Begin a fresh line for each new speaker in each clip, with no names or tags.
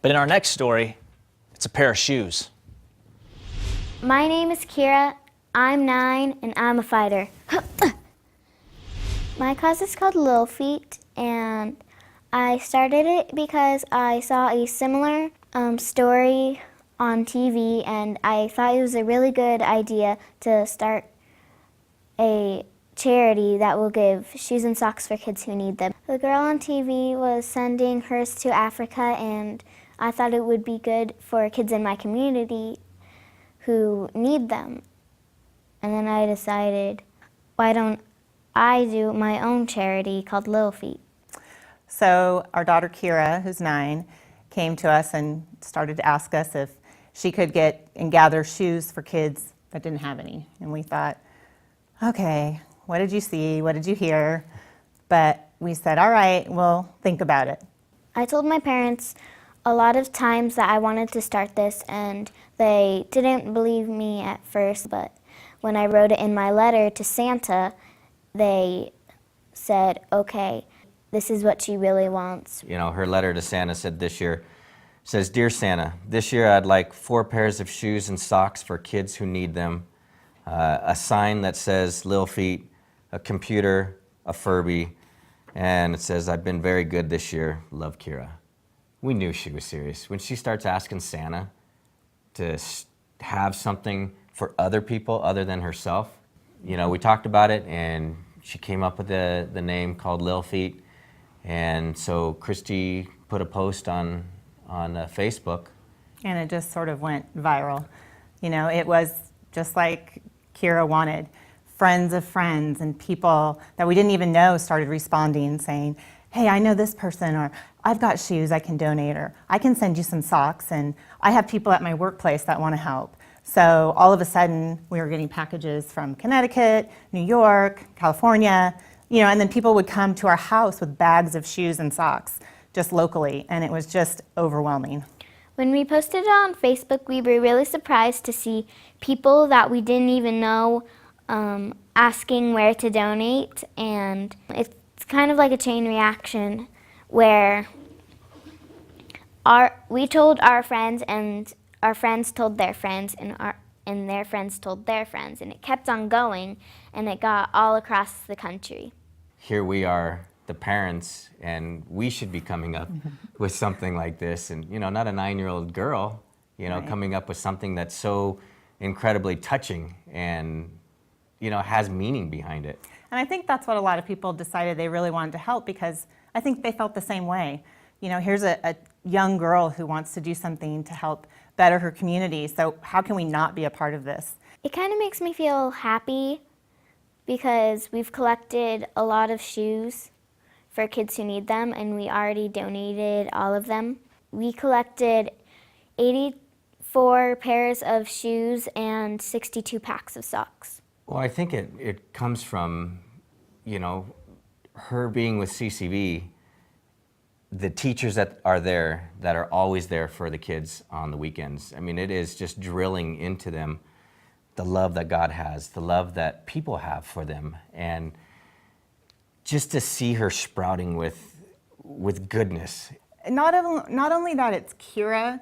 But in our next story, it's a pair of shoes.
My name is Kira. I'm 9 and I'm a fighter. My cause is called Lil Feet, and I started it because I saw a similar story on TV, and I thought it was a really good idea to start a charity that will give shoes and socks for kids who need them. The girl on TV was sending hers to Africa, and I thought it would be good for kids in my community who need them. And then I decided, why don't I do my own charity called Lil Feet?
So our daughter Kira, who's 9, came to us and started to ask us if she could get and gather shoes for kids that didn't have any. And we thought, okay, what did you see? What did you hear? But we said, all right, we'll think about it.
I told my parents a lot of times that I wanted to start this, and they didn't believe me at first, but when I wrote it in my letter to Santa, they said, okay, this is what she really wants.
You know, her letter to Santa said this year, says, Dear Santa, this year I'd like 4 pairs of shoes and socks for kids who need them, a sign that says Lil Feet, a computer, a Furby, and it says, I've been very good this year, love Kira. We knew she was serious. When she starts asking Santa to have something for other people other than herself, you know, we talked about it and she came up with the name called Lil Feet. And so Christy put a post on Facebook.
And it just sort of went viral. You know, it was just like Kira wanted. Friends of friends and people that we didn't even know started responding saying, hey, I know this person, or I've got shoes I can donate, or I can send you some socks, and I have people at my workplace that want to help. So all of a sudden, we were getting packages from Connecticut, New York, California, you know, and then people would come to our house with bags of shoes and socks, just locally, and it was just overwhelming.
When we posted it on Facebook, we were really surprised to see people that we didn't even know asking where to donate, and it's kind of like a chain reaction where we told our friends, and our friends told their friends, and their friends told their friends, and it kept on going, and it got all across the country.
Here we are, the parents, and we should be coming up with something like this, and you know, not a 9-year-old girl, you know,
right,
coming up with something that's so incredibly touching and, you know, has meaning behind it.
And I think that's what a lot of people decided they really wanted to help, because I think they felt the same way. You know, here's a young girl who wants to do something to help better her community, so how can we not be a part of this?
It kind of makes me feel happy because we've collected a lot of shoes for kids who need them, and we already donated all of them. We collected 84 pairs of shoes and 62 packs of socks.
Well, I think it comes from, you know, her being with CCV, the teachers that are there, that are always there for the kids on the weekends. I mean, it is just drilling into them the love that God has, the love that people have for them, and just to see her sprouting with goodness.
Not only that, it's Kira,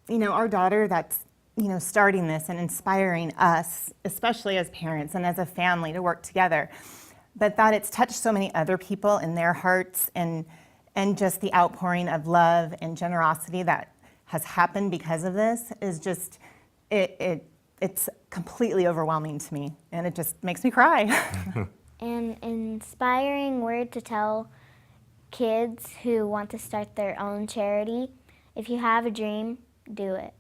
you know, our daughter, that's, you know, starting this and inspiring us, especially as parents and as a family, to work together, but that it's touched so many other people in their hearts, and just the outpouring of love and generosity that has happened because of this is just, it's completely overwhelming to me, and it just makes me cry.
An inspiring word to tell kids who want to start their own charity: if you have a dream, do it.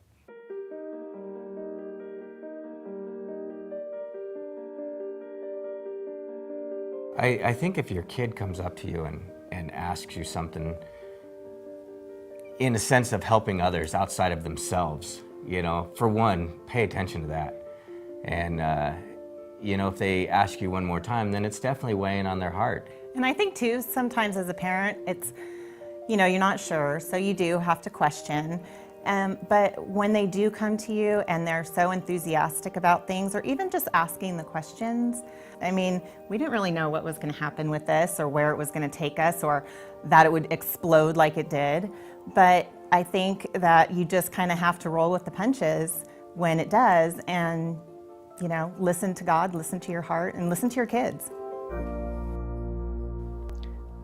I think if your kid comes up to you and asks you something in a sense of helping others outside of themselves, you know, for one, pay attention to that. And, you know, if they ask you one more time, then it's definitely weighing on their heart.
And I think too, sometimes as a parent, it's, you know, you're not sure, so you do have to question. But when they do come to you and they're so enthusiastic about things, or even just asking the questions, I mean, we didn't really know what was going to happen with this, or where it was going to take us, or that it would explode like it did. But I think that you just kind of have to roll with the punches when it does, and listen to God, listen to your heart, and listen to your kids.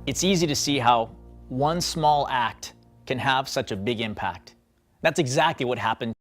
It's easy to see how one small act can have such a big impact. That's exactly what happened